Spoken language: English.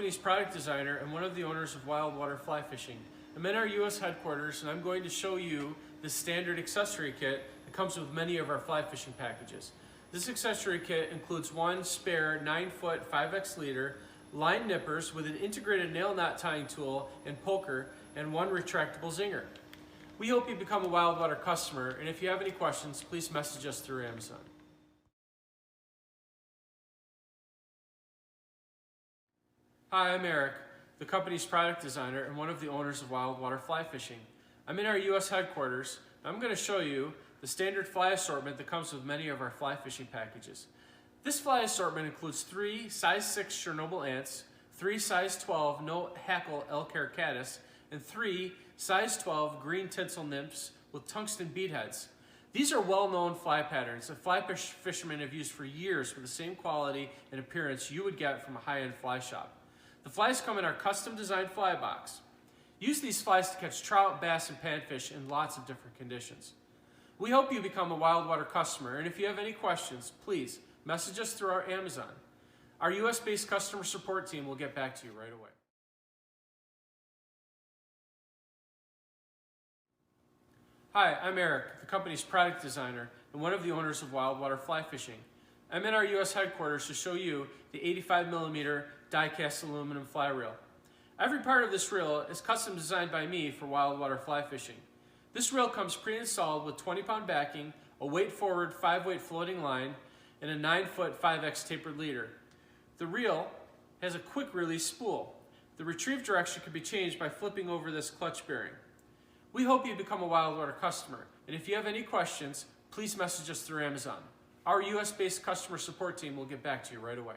company's product designer and one of the owners of Wild Water Fly Fishing. I'm in our U.S. headquarters and I'm going to show you the standard accessory kit that comes with many of our fly fishing packages. This accessory kit includes one spare 9-foot 5X leader, line nippers with an integrated nail knot tying tool and poker, and one retractable zinger. We hope you become a Wild Water customer, and if you have any questions, please message us through Amazon. Hi, I'm Eric, the company's product designer and one of the owners of Wild Water Fly Fishing. I'm in our U.S. headquarters. I'm going to show you the standard fly assortment that comes with many of our fly fishing packages. This fly assortment includes 3 size 6 Chernobyl ants, 3 size 12 no hackle elk-hair caddis, and 3 size 12 green tinsel nymphs with tungsten beadheads. These are well-known fly patterns that fly fishermen have used for years with the same quality and appearance you would get from a high-end fly shop. The flies come in our custom-designed fly box. Use these flies to catch trout, bass, and panfish in lots of different conditions. We hope you become a Wild Water customer, and if you have any questions, please message us through our Amazon. Our US-based customer support team will get back to you right away. Hi, I'm Eric, the company's product designer and one of the owners of Wild Water Fly Fishing. I'm in our US headquarters to show you the 85mm die-cast aluminum fly reel. Every part of this reel is custom designed by me for Wild Water Fly Fishing. This reel comes pre-installed with 20-pound backing, a weight-forward 5-weight floating line, and a 9-foot 5X tapered leader. The reel has a quick-release spool. The retrieve direction can be changed by flipping over this clutch bearing. We hope you become a Wild Water customer, and if you have any questions, please message us through Amazon. Our US-based customer support team will get back to you right away.